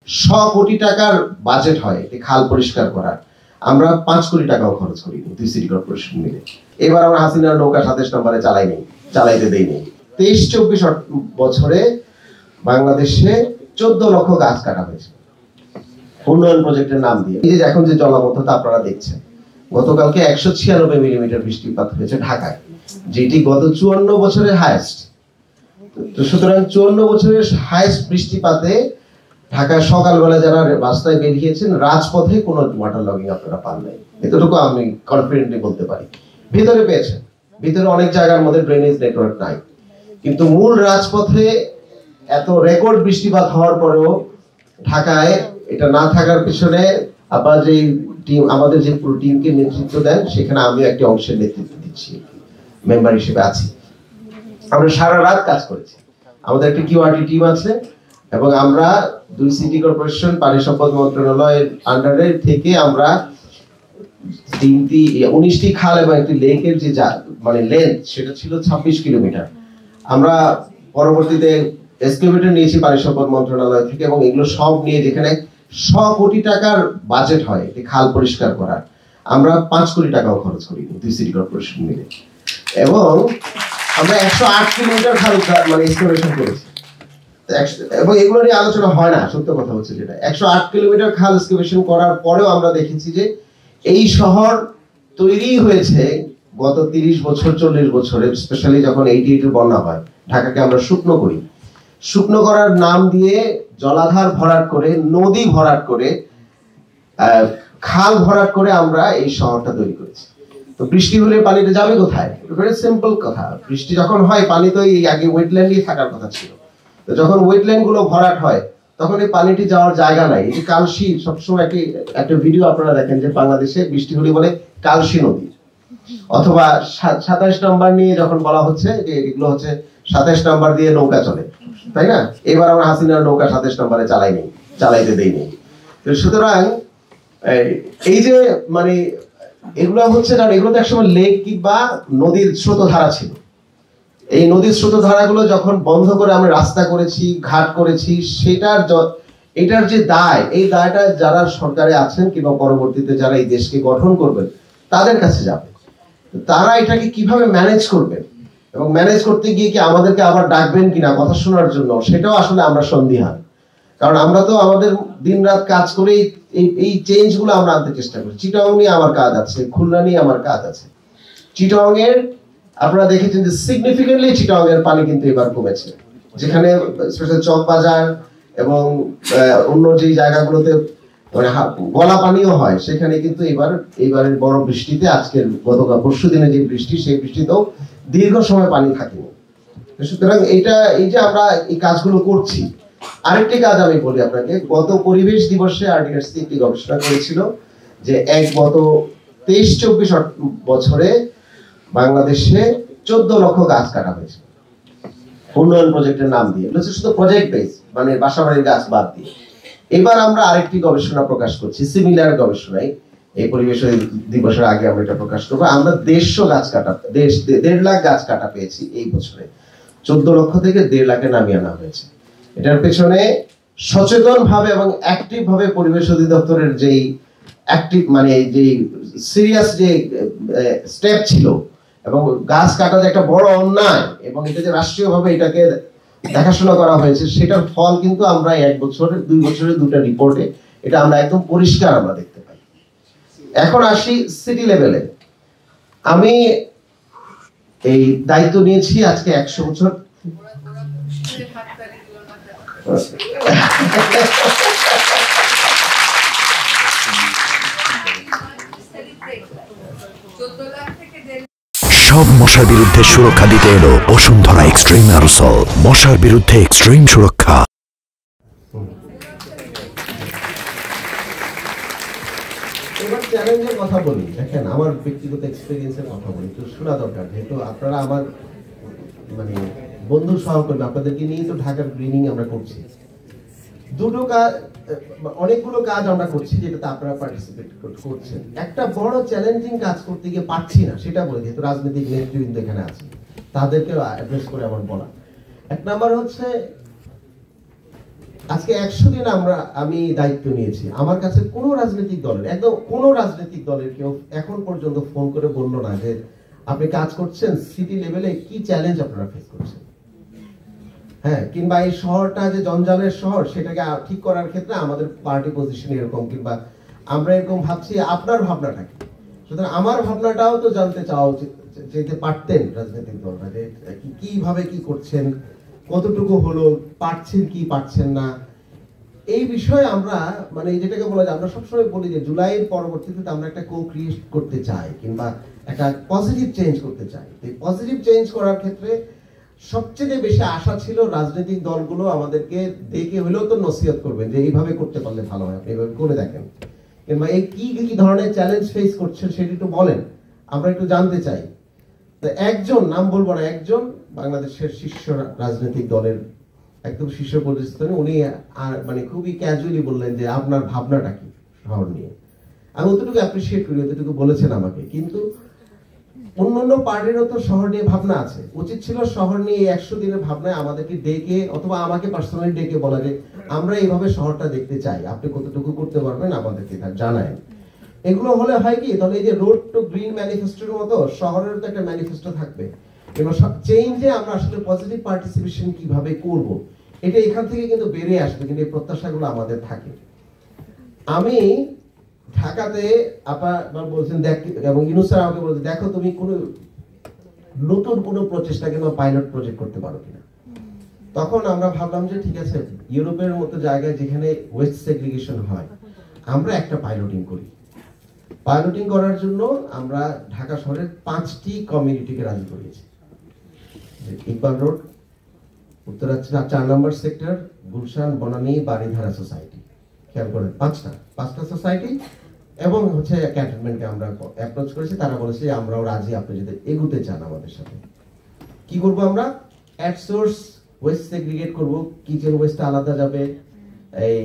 100 কোটি টাকার বাজেট হয় এই খাল পরিষ্কার করার, আমরা 5 কোটি টাকাও খরচ করি দুই সিটি কর্পোরেশন মিলে। এবার আমরা হাসিনার নৌকা 27 নম্বরে চালাইতে দেইনি। 23-24 বছরে বাংলাদেশে 14 লক্ষ গাছ কাটা হয়েছে উন্নয়ন প্রজেক্টের নাম দিয়ে। এই যে এখন যে জলাবদ্ধতা আপনারা দেখছেন, গতকালকে 196 মিলিমিটার বৃষ্টিপাত হয়েছে ঢাকায়, যেটি গত 54 বছরের হাইয়েস্ট। তো সুতরাং 54 বছরের হাইয়েস্ট বৃষ্টিপাতে ঢাকায় সকালবেলা যারা রাস্তায় বেরিয়েছেন, রাজপথে কোনো ওয়াটার লগিং আপনারা পান নাই, এতটুকু আমি কনফিডেন্টলি বলতে পারি। ভিতরে পেয়েছেন, ভিতরে অনেক জায়গার মধ্যে ড্রেনেজ নেটওয়ার্ক নাই, কিন্তু মূল রাজপথে এত রেকর্ড বৃষ্টিপাত হওয়ার পরেও ঢাকায় এটা না থাকার পিছনে আবার যে টিম, আমাদের যে পুরো টিমকে নেতৃত্ব দেন, সেখানে আমিও একটি অংশের নেতৃত্ব দিচ্ছি, মেম্বার হিসেবে আছি। আমরা সারা রাত কাজ করেছি, আমাদের একটা কিউআরটি টিম আছে, এবং আমরা দুই সিটি কর্পোরেশন পানি সম্পদ মন্ত্রণালয়ের আন্ডারে থেকে আমরা 19টি খাল এবং একটি লেকের যে মানে লেন্থ, সেটা ছিল 26 কিলোমিটার। আমরা পরবর্তীতে এক্সকেভেটর নিয়েছি পানি সম্পদ মন্ত্রণালয় থেকে, এবং এগুলো সব নিয়ে যেখানে 100 কোটি টাকার বাজেট হয় এই খাল পরিষ্কার করার, আমরা 5 কোটি টাকাও খরচ করি দুই সিটি কর্পোরেশন মিলে। এবং আমরা 108 কিলোমিটার খাল মানে এক্সকেভেশন করেছি, এবং এগুলো নিয়ে আলোচনা হয় না, সত্য কথা হচ্ছে যেটা 108 কিলোমিটার খাল এক্সকেভেশন করার পরেও আমরা দেখেছি যে এই শহর তৈরি হয়েছে গত 30 বছর 40 বছরে, স্পেশালি যখন 88 বন্যা হয়, ঢাকাকে আমরা শুকনো করি, শুকনো করার নাম দিয়ে জলাধার ভরাট করে, নদী ভরাট করে, খাল ভরাট করে আমরা এই শহরটা তৈরি করেছি। তো বৃষ্টি হলে পানিটা যাবে কোথায়? ভেরি সিম্পল কথা, বৃষ্টি যখন হয় পানি তো এই আগে ওয়েটল্যান্ডই থাকার কথা ছিল, তো যখন ওয়েটল্যান্ড গুলো ভরাট হয় তখন এই পানিটি যাওয়ার জায়গা নাই। এই যে কালশি, সবসময় একটা ভিডিও আপনারা দেখেন যে বাংলাদেশে বৃষ্টি হলে বলে কালশি নদী, অথবা 27 নম্বর নিয়ে যখন বলা হচ্ছে যে এগুলো হচ্ছে 27 নম্বর দিয়ে নৌকা চলে, তাই না? এবার আমরা হাসিনার নৌকা 27 নম্বরে চালাইতে দেইনি। তো সুতরাং এই যে মানে এগুলো হচ্ছে, কারণ এগুলো তো একসময় লেক কিংবা নদীর স্রোতধারা ছিল। এই নদীর স্রোতধারাগুলো যখন বন্ধ করে আমরা রাস্তা করেছি, ঘাট করেছি, এটার যে দায়, এই দায়টা যারা সরকারে আছেন কিংবা পরবর্তীতে যারা এই দেশকে গঠন করবেন তাদের কাছে যাবে। তারা এটাকে কিভাবে ম্যানেজ করবেন, এবং ম্যানেজ করতে গিয়ে কি আমাদেরকে আবার ডাকবেন কিনা কথা শোনার জন্য, সেটাও আসলে আমরা সন্দিহান। কারণ আমরা তো আমাদের দিন রাত কাজ করে এই চেঞ্জ গুলো আমরা আনতে চেষ্টা করি। চিটাগং নিয়ে আমার কাজ আছে, খুলনা নিয়ে আমার কাজ আছে। চিটাগং এর আপনারা দেখেছেন যে সিগনিফিকেন্টলি চিটাগং এর পানি কিন্তু এবার কমেছে, যেখানে স্পেশাল চকবাজার এবং অন্য যে জায়গাগুলোতে মানে গলা পানিও হয়, সেখানে কিন্তু এবারের বড় বৃষ্টিতে, আজকের গতকাল পরশু দিনে যে বৃষ্টি, সেই বৃষ্টিতেও দীর্ঘ সময় পানি থাকেনি। সুতরাং এই যে আমরা এই কাজগুলো করছি। আরেকটি কাজ আমি বলি আপনাকে, গত পরিবেশ দিবসে আরডিআরসি একটি গবেষণা করেছিল যে গত 23-24 বছরে বাংলাদেশে 14 লক্ষ গাছ কাটা হয়েছে উন্নয়ন প্রজেক্টের নাম দিয়ে, শুধু প্রজেক্ট বেস, মানে বাসাবাড়ির গাছ বাদ দিয়ে। এবার আমরা আরেকটি গবেষণা প্রকাশ করছি, সিমিলার গবেষণায়, এই পরিবেশ দিবসের আগে আমরা এটা প্রকাশ করবো। আমরা 150 গাছ কাটা, 1.5 লাখ গাছ কাটা পেয়েছি এই বছরে। 14 লক্ষ থেকে 1.5 লাখে নামিয়ে আনা হয়েছে। এটার পেছনে সচেতন ভাবে এবং অ্যাক্টিভ ভাবে পরিবেশ অধিদপ্তরের যেই অ্যাক্টিভ মানে যে সিরিয়াস যে স্টেপ ছিল, এবং গাছ কাটা যে একটা বড় অন্যায়, এবং এটা যে রাষ্ট্রীয়ভাবে এটাকে দেখাশোনা করা হয়েছে, সেটার ফল কিন্তু আমরা 1 বছরে 2 বছরে 2টা রিপোর্টে এটা আমরা একদম পরিষ্কার আমরা দেখতে পাই। এখন আসি সিটি লেভেলে। আমি এই দায়িত্ব নিয়েছি আজকে 100 বছর। সব মশার বিরুদ্ধে সুরক্ষা দিতে এলো বসুন্ধরা এক্সট্রিম অ্যারোসল, মশার বিরুদ্ধে এক্সট্রিম সুরক্ষা। এবার চ্যালেঞ্জের কথা বলি, দেখেন আমার ব্যক্তিগত এক্সপেরিয়েন্সের কথা বলি, তো শোনা দরকার, যেহেতু আপনারা আমার মানে বন্ধু সহকর্মী, আপনাদেরকে নিয়ে তো ঢাকার গ্রিনিং আমরা করছি। দুটো কাজ, অনেকগুলো কাজ আমরা করছি যেটাতে আপনারা পার্টিসিপেট করছেন। একটা বড় চ্যালেঞ্জিং কাজ করতে গিয়ে পারছি না, সেটা বলে, যেহেতু রাজনৈতিক নেতৃবৃন্দ এখানে আছে, তাদেরকে অ্যাড্রেস করে আমার বলা। 1 নাম্বার হচ্ছে আজকে 100 দিন আমি দায়িত্ব নিয়েছি। আমার কাছে কোনো রাজনৈতিক দলের, একদম কোনো রাজনৈতিক দলের কেউ এখন পর্যন্ত ফোন করে বললো না যে আপনি কাজ করছেন সিটি লেভেলে, কি চ্যালেঞ্জ আপনারা ফেস করছেন, হ্যাঁ, কিংবা এই শহরটা যে জঞ্জালের শহর সেটাকে ঠিক করার ক্ষেত্রে আমাদের পার্টি পজিশন এরকম, কিংবা আমরা এরকম ভাবছি, আপনার ভাবনাটা কি। সুতরাং আমার ভাবনাটাও তো জানতে চাওয়া উচিত, যেতে পারতেন রাজনৈতিক দলরা যে কিভাবে কি করছেন, কতটুকু হলো, পারছেন কি পারছেন না। এই বিষয়ে আমরা মানে যেটাকে বলা যায়, আমরা সবসময় বলি যে জুলাইয়ের পরবর্তীতে আমরা একটা কো ক্রিয়েট করতে চাই কিংবা একটা পজিটিভ চেঞ্জ করতে চাই। এই পজিটিভ চেঞ্জ করার ক্ষেত্রে সবচেয়ে বেশি আশা ছিল রাজনৈতিক দলগুলো আমাদেরকে দেখে হলেও তো নসিহত করবেন যে এইভাবে করতে পারলে ভালো হয়, আপনি এইভাবে করে দেখেন, কিংবা এই কি কি ধরনের চ্যালেঞ্জ ফেস করছেন সেটা একটু বলেন, আমরা একটু জানতে চাই। তো একজন, নাম বলবো না, একজন বাংলাদেশের শীর্ষ রাজনৈতিক দলের একদম শীর্ষ পরিস্থিতি, উনি মানে খুবই ক্যাজুয়ালি বললেন যে আপনার ভাবনাটা কি শহর নিয়ে। আমি অতটুকু অ্যাপ্রিসিয়েট করি, অতটুকু বলেছেন আমাকে, কিন্তু অন্যান্য পার্টিরও তো শহর নিয়ে ভাবনা আছে। উচিত ছিল শহর নিয়ে 100 দিনের ভাবনায় আমাদেরকে ডেকে অথবা আমাকে পার্সোনালি ডেকে বলা যে আমরা এইভাবে শহরটা দেখতে চাই, আপনি কতটুকু করতে পারবেন আমাদেরকে তা জানায়। এগুলো হলে হয় কি, তাহলে এই যে রোড টু গ্রিন ম্যানিফেস্টোর মতো শহরের তো একটা ম্যানিফেস্টো থাকবে, এবং চেঞ্জে আমরা আসলে পজিটিভ পার্টিসিপেশন কিভাবে করব, এটা এখান থেকে কিন্তু বেরিয়ে আসবে, কিন্তু এই প্রত্যাশাগুলো আমাদের থাকে। আমি ঢাকাতে আপনার বলছেন দেখ, এবং ইউনুস স্যার আমাকে বলছে দেখো তুমি কোনো নতুন কোনো প্রচেষ্টা কিংবা পাইলট প্রজেক্ট করতে পারো কিনা। তখন আমরা ভাবলাম যে ঠিক আছে, ইউরোপের মতো জায়গায় যেখানে ওয়েস্ট সেগ্রিগেশন হয়, আমরা একটা পাইলটিং করি। পাইলটিং করার জন্য আমরা ঢাকা শহরের 5টি কমিউনিটিকে রাজি করিয়েছি। ইকবাল রোড, উত্তরা 4 নম্বর সেক্টর, গুলশান, বনানী, বাড়িধারা সোসাইটি, খেয়াল করেন 5টা সোসাইটি, এবং হচ্ছে ক্যান্টনমেন্টকে আমরা অ্যাপ্রোচ করেছি। তারা বলেছে আমরাও রাজি, আপনি যদি এগুতে চান আমাদের সাথে। কি করব আমরা? অ্যাট সোর্স ওয়েস্ট সেগ্রিগেট করব, কিচেন ওয়েস্ট আলাদা যাবে, এই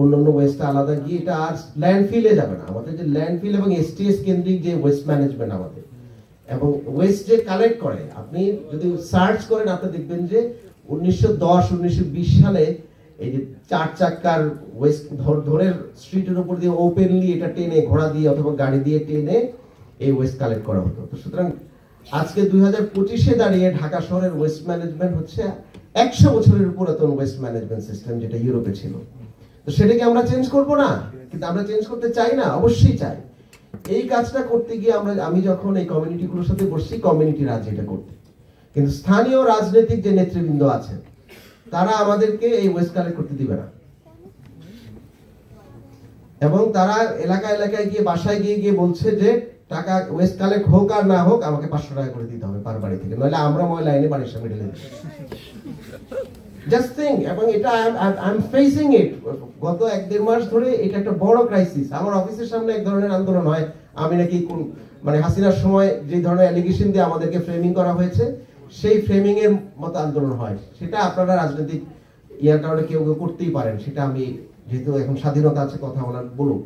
অন্যান্য ওয়েস্ট আলাদা গিয়ে এটা আর ল্যান্ডফিলে যাবে না। আমাদের যে ল্যান্ডফিল এবং এসটিএস কেন্দ্রিক যে ওয়েস্ট ম্যানেজমেন্ট আমাদের, এবং ওয়েস্ট যে কালেক্ট করে, আপনি যদি সার্চ করেন আপনি দেখবেন যে 1910-1920 সালে এই যে 4 চাকার ওয়েস্ট ধরে স্ট্রিটের উপর দিয়ে ওপেনলি এটা টেনে, ঘোড়া দিয়ে অথবা গাড়ি দিয়ে টেনে এই ওয়েস্ট কালেক্ট করা হতো। তো সুতরাং আজকে 2025-এ দাঁড়িয়ে ঢাকা শহরের ওয়েস্ট ম্যানেজমেন্ট হচ্ছে 100 বছরের পুরাতন ওয়েস্ট ম্যানেজমেন্ট সিস্টেম, যেটা ইউরোপে ছিল। তো সেটাকে আমরা চেঞ্জ করব না, কিন্তু আমরা চেঞ্জ করতে চাই না, অবশ্যই চাই। এই কাজটা করতে গিয়ে আমি যখন এই কমিউনিটিগুলোর সাথে বসছি, কমিউনিটি রাজি এটা করতে, কিন্তু স্থানীয় রাজনৈতিক যে নেতৃবৃন্দ আছেন তারা আমাদেরকে এই ওয়েস্ট কালেক্ট করতে দিবে না, এবং তারা এলাকায় গিয়ে বাসায় গিয়ে বলছে যে টাকা ওয়েস্ট কালেক্ট হোক আর না হোক আমাকে 500 টাকা করে দিতে হবে পার বাড়ি থেকে, নইলে আমরা ময়লা এনে বাড়ির সামনে ঢেলে দিই। জাস্ট থিংক, এবং এটা আই এম ফেসিং ইট। গত 1-1.5 মাস ধরে এটা একটা বড় ক্রাইসিস। আমার অফিসের সামনে এক ধরনের আন্দোলন হয়, আমি নাকি কোন মানে হাসিনার সময় যে ধরনের অ্যালিগেশন দিয়ে আমাদেরকে ফ্রেমিং করা হয়েছে, সেই ফ্রেমিং এর মতো আন্দোলন হয়। সেটা আপনারা রাজনৈতিক ইয়ার কারণে কেউ করতেই পারেন, সেটা আমি যেহেতু এখন স্বাধীনতা আছে কথা বলার বলুন।